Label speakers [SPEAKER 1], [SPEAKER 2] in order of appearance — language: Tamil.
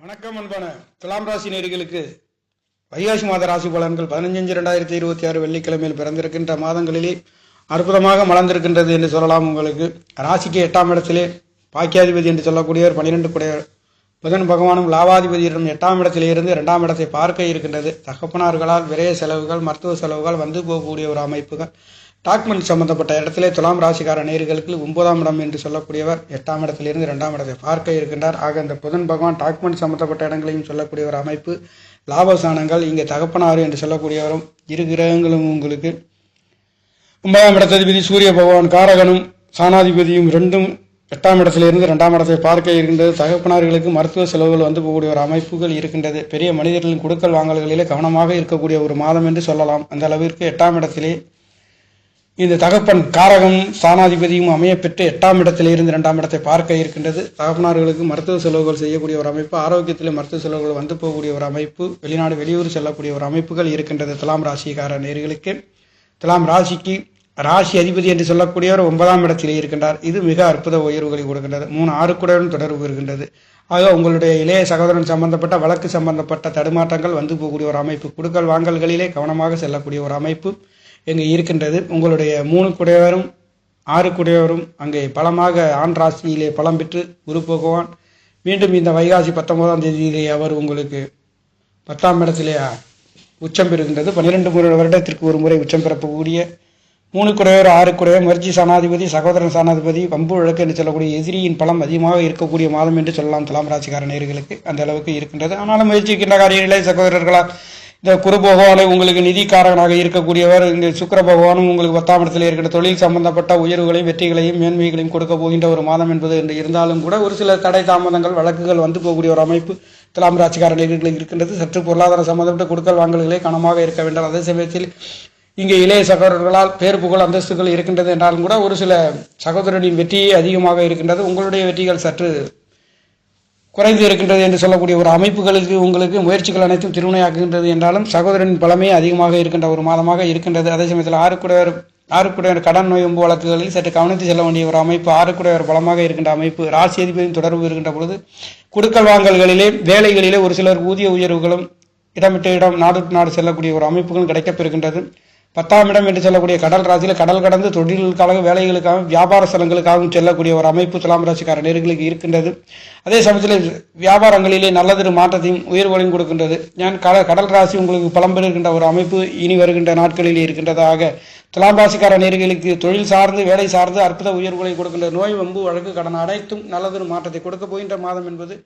[SPEAKER 1] வணக்கம் அன்பான துலாம் ராசி நேயர்களுக்கு வைகாசி மாத ராசி பலன்கள் 15/5/2026 வெள்ளிக்கிழமையில் பிறந்திருக்கின்ற மாதங்களிலே அற்புதமாக மலர்ந்திருக்கின்றது என்று சொல்லலாம். உங்களுக்கு ராசிக்கு 8ஆம் இடத்திலே பாக்கியாதிபதி என்று சொல்லக்கூடியவர் 12 குடையவர் புதன் பகவானும் லாபாதிபதியிடம் 8ஆம் இடத்திலே இருந்து 2ஆம் இடத்தை பார்க்க இருக்கின்றது. தகப்பனார்களால் விரைய செலவுகள், மருத்துவ செலவுகள் வந்து போகக்கூடிய ஒரு அமைப்புகள். டாக்குமெண்ட் சம்பந்தப்பட்ட இடத்திலே துலாம் ராசிக்கார நேயர்களுக்கு 9ஆம் இடம் என்று சொல்லக்கூடியவர் 8ஆம் இடத்திலிருந்து 2ஆம் இடத்தை பார்க்க இருக்கின்றார். ஆக இந்த புதன் பகவான் டாக்குமெண்ட் சம்பந்தப்பட்ட இடங்களையும் சொல்லக்கூடிய ஒரு அமைப்பு. லாபஸ்தானங்கள் இங்கே தகப்பனாறு என்று சொல்லக்கூடியவரும் இரு கிரகங்களும் உங்களுக்கு 9ஆம் இடத்ததிபதி சூரிய பகவான் காரகனும் சாணாதிபதியும் ரெண்டும் 8ஆம் இடத்திலிருந்து 2ஆம் இடத்தை பார்க்க இருக்கின்றது. தகப்பனார்களுக்கு மருத்துவ செலவுகள் வந்து போகக்கூடிய ஒரு அமைப்புகள் இருக்கின்றது. பெரிய மனிதர்களின் கொடுக்கல் வாங்கல்களிலே கவனமாக இருக்கக்கூடிய ஒரு மாதம் என்று சொல்லலாம். அந்த அளவிற்கு 8ஆம் இடத்திலே இந்த தகப்பன் காரகம் சாணாதிபதியும் அமையப்பெற்று 8ஆம் இடத்திலிருந்து 2ஆம் இடத்தை பார்க்க இருக்கின்றது. தகப்பனார்களுக்கு மருத்துவ செலவுகள் செய்யக்கூடிய ஒரு அமைப்பு, ஆரோக்கியத்திலே மருத்துவ செலவுகள் வந்து போகக்கூடிய ஒரு அமைப்பு, வெளிநாடு வெளியூர் செல்லக்கூடிய ஒரு அமைப்புகள் இருக்கின்றது. துலாம் ராசிக்கார நேயர்களுக்கு துலாம் ராசிக்கு ராசி அதிபதி என்று சொல்லக்கூடியவர் 9ஆம் இடத்திலே இருக்கின்றார். இது மிக அற்புத உயர்வுகளை கொடுக்கின்றது. 3-6 கூடையுடன் தொடர்பு இருக்கின்றது. ஆக உங்களுடைய இளைய சகோதரன் சம்பந்தப்பட்ட வழக்கு சம்பந்தப்பட்ட தடுமாற்றங்கள் வந்து போகக்கூடிய ஒரு அமைப்பு, கொடுக்கல் வாங்கல்களிலே கவனமாக செல்லக்கூடிய ஒரு அமைப்பு இங்கே இருக்கின்றது. உங்களுடைய 3 குடையவரும் 6 குடையவரும் அங்கே பலமாக ஆண் ராசியிலே பலம் பெற்று குரு பகவான் மீண்டும் இந்த வைகாசி 19ஆம் தேதியிலே அவர் உங்களுக்கு 10ஆம் இடத்திலே உச்சம் பெறுகின்றது. 12 வருடத்திற்கு ஒரு முறை உச்சம் பெறக்கூடிய 3 குடையவர் 6 குடையவர் முயற்சி சாணாதிபதி, சகோதரன் சாணாதிபதி, வம்பு வழக்கு என்று சொல்லக்கூடிய எதிரியின் பலம் அதிகமாக இருக்கக்கூடிய மாதம் என்று சொல்லலாம். துலாம் ராசிக்கார நேயர்களுக்கு அந்த அளவுக்கு இருக்கின்றது. ஆனாலும் முயற்சிக்கின்ற காரியங்களை சகோதரர்களால் இந்த குரு பகவானை உங்களுக்கு நிதிக்காரகனாக இருக்கக்கூடியவர். இந்த சுக்கிர பகவானும் உங்களுக்கு 10ஆம் இடத்தில் இருக்கிற தொழில் சம்பந்தப்பட்ட உயர்வுகளையும் வெற்றிகளையும் மேன்மைகளையும் கொடுக்க போகின்ற ஒரு மாதம் என்பது என்று இருந்தாலும் கூட ஒரு சில தடை தாமதங்கள் வழக்குகள் வந்து போகக்கூடிய ஒரு அமைப்பு துலாம் ராசிக்கார நேயர்களுக்கு இருக்கின்றது. சற்று பொருளாதார சம்பந்தப்பட்ட கொடுக்கல் வாங்கல்களே கனமாக இருக்க வேண்டும். அதே சமயத்தில் இங்கே இளைய சகோதரர்களால் பேர் புகழ் அந்தஸ்துகள் இருக்கின்றது என்றாலும் கூட ஒரு சில சகோதரனின் வெற்றியே அதிகமாக இருக்கின்றது. உங்களுடைய வெற்றிகள் சற்று குறைந்து இருக்கின்றது என்று சொல்லக்கூடிய ஒரு அமைப்புகளுக்கு உங்களுக்கு முயற்சிகள் அனைத்தும் திருவினையாக்குகின்றது என்றாலும் சகோதரனின் பலமே அதிகமாக இருக்கின்ற ஒரு மாதமாக இருக்கின்றது. அதே சமயத்தில் 6 குடையவர் கடன் நோய் வம்பு வழக்குகளில் சற்று கவனித்து செல்ல வேண்டிய ஒரு அமைப்பு, 6 குடையவர் பலமாக இருக்கின்ற அமைப்பு. ராசி அதிபதியின் தொடர்பு இருக்கின்ற பொழுது கொடுக்கல் வாங்கல்களிலே வேலைகளிலே ஒரு சிலர் ஊதிய உயர்வுகளும் இடமிட்டு இடம் நாடு நாடு செல்லக்கூடிய ஒரு அமைப்புகளும் கிடைக்கப்பெறுகின்றது. 10ஆம் இடம் என்று சொல்லக்கூடிய கடல் ராசியில் கடல் கடந்து தொழில்களுக்காக வேலைகளுக்காகவும் வியாபார ஸ்தலங்களுக்காகவும் செல்லக்கூடிய ஒரு அமைப்பு துலாம் ராசிக்கார நேயர்களுக்கு இருக்கின்றது. அதே சமயத்தில் வியாபாரங்களிலே நல்லதொரு மாற்றத்தையும் உயர்வுகளையும் கொடுக்கின்றது. கடல் ராசி உங்களுக்கு பலம் பெறுகின்ற ஒரு அமைப்பு இனி வருகின்ற நாட்களில் இருக்கின்றதாக துலாம் ராசிக்கார நேயர்களுக்கு தொழில் சார்ந்து வேலை சார்ந்து அற்புத உயர்வுகளை கொடுக்கின்ற நோய் வம்பு வழக்கு கடன் அனைத்தும் நல்லதொரு மாற்றத்தை கொடுக்க போகின்ற மாதம் என்பது